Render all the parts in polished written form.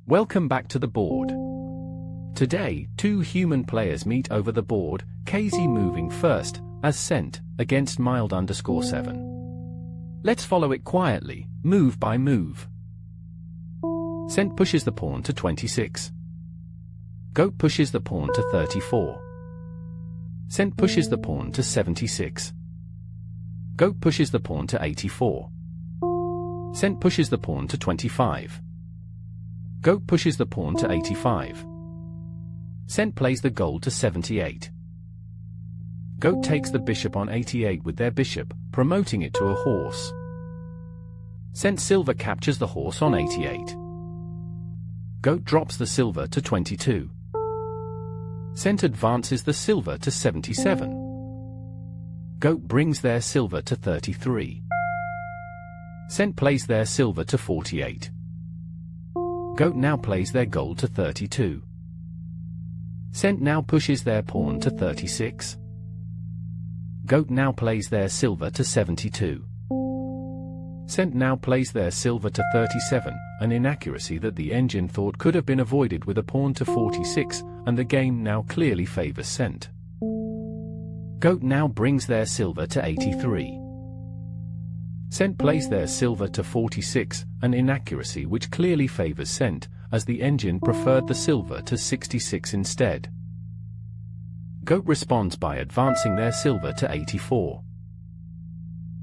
Welcome back to the board. Today, two human players meet over the board, keisy moving first, as sent, against mild_7. Let's follow it quietly, move by move. Sent pushes the pawn to 26. Goat pushes the pawn to 34. Sent pushes the pawn to 76. Goat pushes the pawn to 84. Sent pushes the pawn to 25. Goat pushes the pawn to 85. Sent plays the gold to 78. Goat takes the bishop on 88 with their bishop, promoting it to a horse. Sent silver captures the horse on 88. Goat drops the silver to 22. Sent advances the silver to 77. Goat brings their silver to 33. Sent plays their silver to 48. Goat now plays their gold to 32. Sent now pushes their pawn to 36. Goat now plays their silver to 72. Sent now plays their silver to 37, an inaccuracy that the engine thought could have been avoided with a pawn to 46, and the game now clearly favors Sent. Goat now brings their silver to 83. Sent plays their silver to 46, an inaccuracy which clearly favors Sent, as the engine preferred the silver to 66 instead. Goat responds by advancing their silver to 84.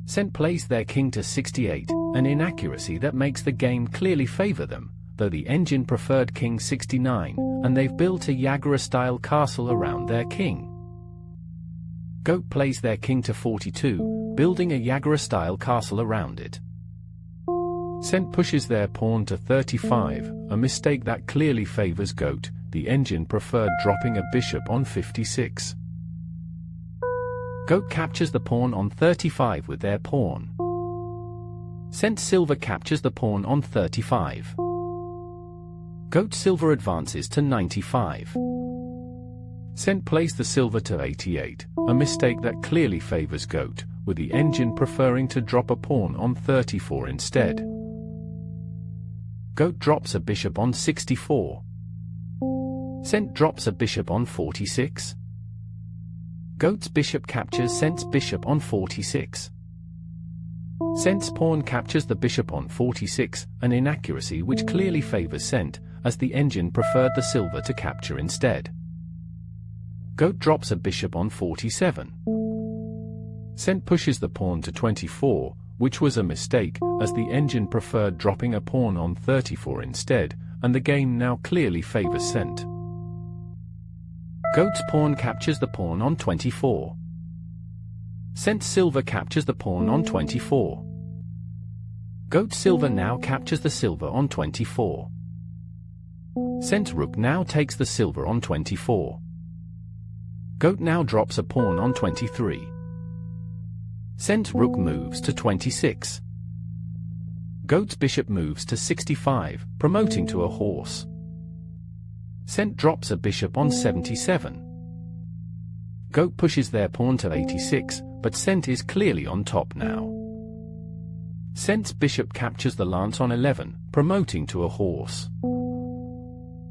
Sent plays their king to 68, an inaccuracy that makes the game clearly favor them, though the engine preferred king 69, and they've built a Yagura-style castle around their king. Goat plays their king to 42, building a Yagura-style castle around it. Sent pushes their pawn to 35, a mistake that clearly favors Goat. The engine preferred dropping a bishop on 56. Goat captures the pawn on 35 with their pawn. Sent silver captures the pawn on 35. Goat silver advances to 95. Sent plays the silver to 88, a mistake that clearly favors Goat, with the engine preferring to drop a pawn on 34 instead. Goat drops a bishop on 64. Sent drops a bishop on 46. Goat's bishop captures Sent's bishop on 46. Sent's pawn captures the bishop on 46, an inaccuracy which clearly favors Sent, as the engine preferred the silver to capture instead. Goat drops a bishop on 47. Sent pushes the pawn to 24, which was a mistake, as the engine preferred dropping a pawn on 34 instead, and the game now clearly favors Sent. Goat's pawn captures the pawn on 24. Sent silver captures the pawn on 24. Goat silver now captures the silver on 24. Sent rook now takes the silver on 24. Goat now drops a pawn on 23. Sent rook moves to 26. Goat's bishop moves to 65, promoting to a horse. Sent drops a bishop on 77. Goat pushes their pawn to 86, but Sent is clearly on top now. Sent's bishop captures the lance on 11, promoting to a horse.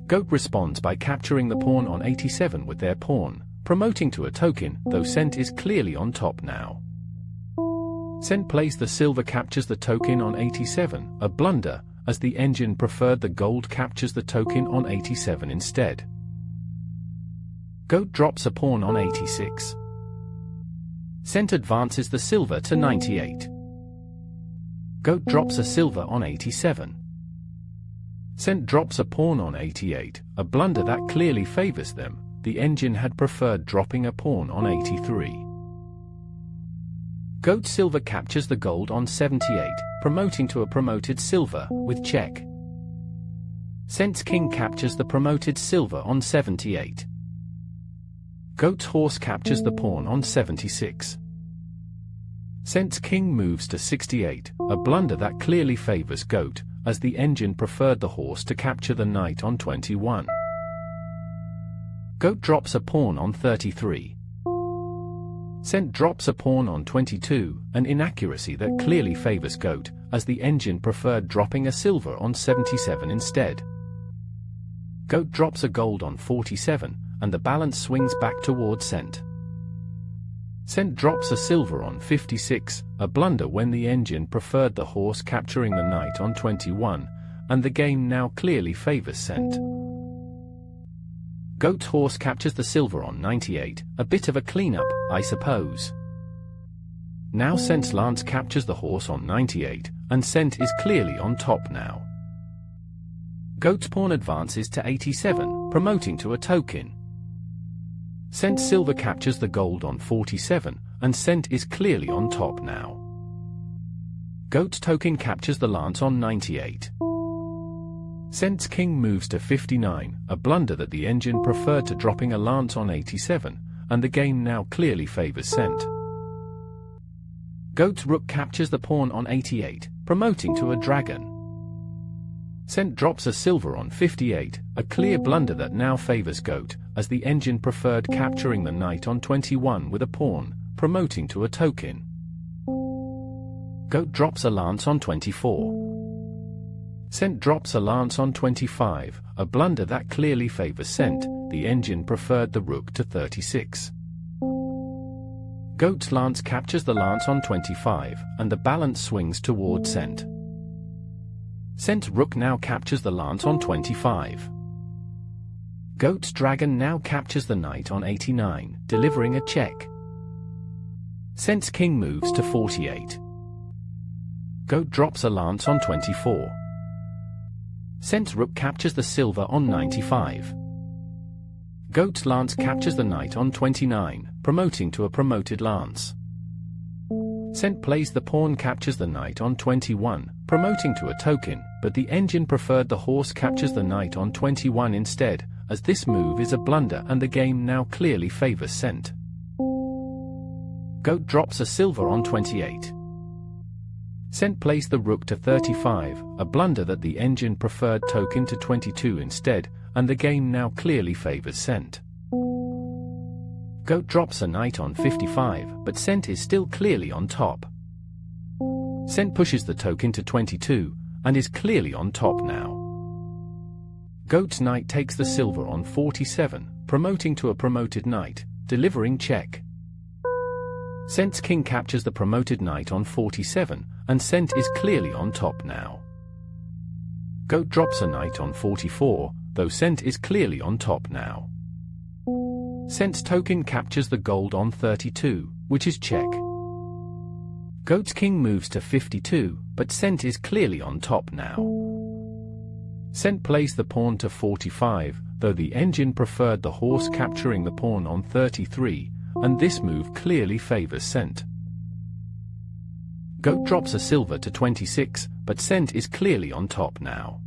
Goat responds by capturing the pawn on 87 with their pawn, promoting to a token, though Sent is clearly on top now. Sent plays the silver captures the token on 87, a blunder, as the engine preferred the gold captures the token on 87 instead. Goat drops a pawn on 86. Sent advances the silver to 98. Goat drops a silver on 87. Sent drops a pawn on 88, a blunder that clearly favors them. The engine had preferred dropping a pawn on 83. Goat silver captures the gold on 78, promoting to a promoted silver, with check. Sent's king captures the promoted silver on 78. Goat's horse captures the pawn on 76. Sent's king moves to 68, a blunder that clearly favors Goat, as the engine preferred the horse to capture the knight on 21. Goat drops a pawn on 33. Sent drops a pawn on 22, an inaccuracy that clearly favors Goat, as the engine preferred dropping a silver on 77 instead. Goat drops a gold on 47, and the balance swings back towards cent. Cent drops a silver on 56, a blunder when the engine preferred the horse capturing the knight on 21, and the game now clearly favors cent. Goat's horse captures the silver on 98, a bit of a cleanup, I suppose. Now cent's lance captures the horse on 98, and cent is clearly on top now. Goat's pawn advances to 87, promoting to a token. Cent's silver captures the gold on 47, and cent is clearly on top now. Goat's token captures the lance on 98. Cent's king moves to 59, a blunder that the engine preferred to dropping a lance on 87, and the game now clearly favors cent. Goat's rook captures the pawn on 88, promoting to a dragon. Cent drops a silver on 58, a clear blunder that now favors goat, as the engine preferred capturing the knight on 21 with a pawn, promoting to a token. Goat drops a lance on 24. Cent drops a lance on 25, a blunder that clearly favors cent, the engine preferred the rook to 36. Goat's lance captures the lance on 25, and the balance swings towards cent. Cent's rook now captures the lance on 25. Goat's dragon now captures the knight on 89, delivering a check. Cent's king moves to 48. Goat drops a lance on 24. Cent's rook captures the silver on 95. Goat's lance captures the knight on 29, promoting to a promoted lance. Cent plays the pawn captures the knight on 21, promoting to a token, but the engine preferred the horse captures the knight on 21 instead, as this move is a blunder and the game now clearly favors cent. Goat drops a silver on 28. Cent plays the rook to 35, a blunder that the engine preferred token to 22 instead, and the game now clearly favors cent. Goat drops a knight on 55, but cent is still clearly on top. Cent pushes the token to 22, and is clearly on top now. Goat's knight takes the silver on 47, promoting to a promoted knight, delivering check. Cent's king captures the promoted knight on 47, and cent is clearly on top now. Goat drops a knight on 44, though cent is clearly on top now. Cent's token captures the gold on 32, which is check. Goat's king moves to 52, but cent is clearly on top now. Cent plays the pawn to 45, though the engine preferred the horse capturing the pawn on 33, and this move clearly favors cent. Goat drops a silver to 26, but cent is clearly on top now.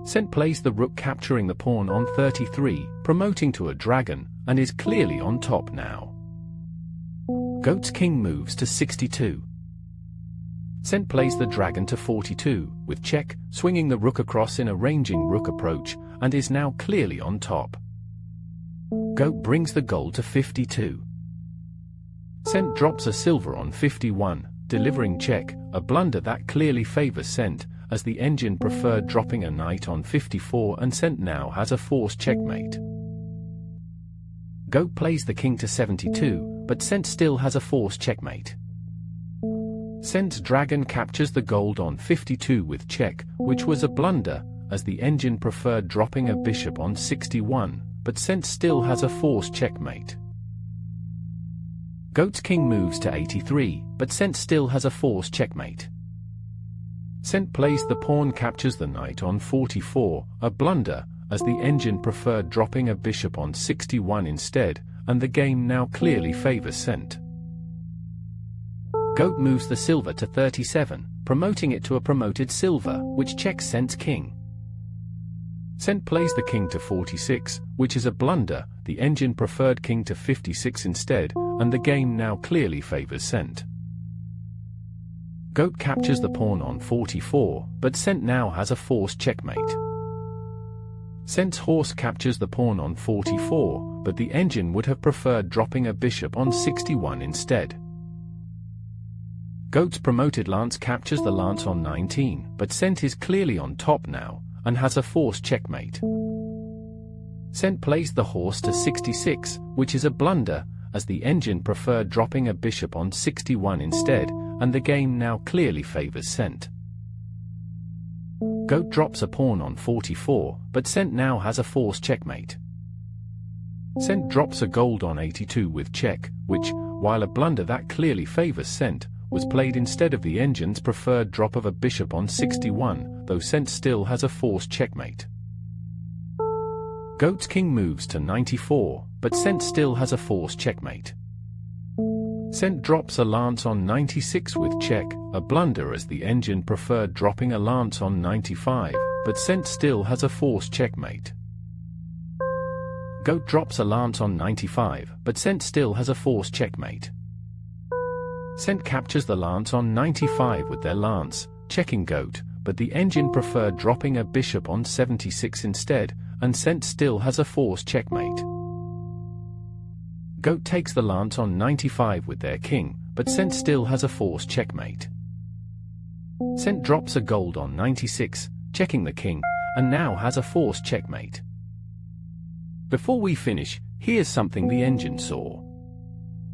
Cent plays the rook capturing the pawn on 33, promoting to a dragon, and is clearly on top now. Goat's king moves to 62. Cent plays the dragon to 42, with check, swinging the rook across in a ranging rook approach, and is now clearly on top. Goat brings the gold to 52. Cent drops a silver on 51, delivering check, a blunder that clearly favors cent, as the engine preferred dropping a knight on 54 and cent now has a forced checkmate. Goat plays the king to 72, but cent still has a forced checkmate. Cent's dragon captures the gold on 52 with check, which was a blunder, as the engine preferred dropping a bishop on 61, but cent still has a forced checkmate. Goat's king moves to 83, but cent still has a forced checkmate. Cent plays the pawn captures the knight on 44, a blunder, as the engine preferred dropping a bishop on 61 instead, and the game now clearly favors cent. Goat moves the silver to 37, promoting it to a promoted silver, which checks cent's king. Cent plays the king to 46, which is a blunder, the engine preferred king to 56 instead, and the game now clearly favors cent. Goat captures the pawn on 44, but cent now has a forced checkmate. Cent's horse captures the pawn on 44, but the engine would have preferred dropping a bishop on 61 instead. Goat's promoted lance captures the lance on 19, but cent is clearly on top now, and has a forced checkmate. Cent plays the horse to 66, which is a blunder, as the engine preferred dropping a bishop on 61 instead, and the game now clearly favors Cent. Goat drops a pawn on 44, but Cent now has a forced checkmate. Cent drops a gold on 82 with check, which, while a blunder that clearly favors Cent, was played instead of the engine's preferred drop of a bishop on 61, though Cent still has a forced checkmate. Goat's king moves to 94, but Cent still has a forced checkmate. Cent drops a lance on 96 with check, a blunder as the engine preferred dropping a lance on 95, but Cent still has a forced checkmate. Goat drops a lance on 95, but Cent still has a forced checkmate. Cent captures the lance on 95 with their lance, checking Goat, but the engine preferred dropping a bishop on 76 instead, and Cent still has a forced checkmate. Goat takes the lance on 95 with their king, but Cent still has a forced checkmate. Cent drops a gold on 96, checking the king, and now has a forced checkmate. Before we finish, here's something the engine saw.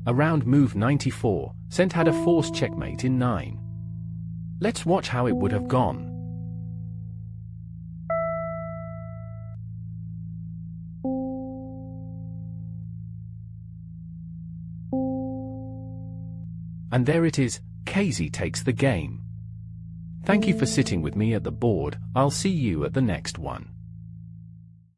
Around move 94, Cent had a forced checkmate in 9. Let's watch how it would have gone. And there it is, keisy takes the game. Thank you for sitting with me at the board. I'll see you at the next one.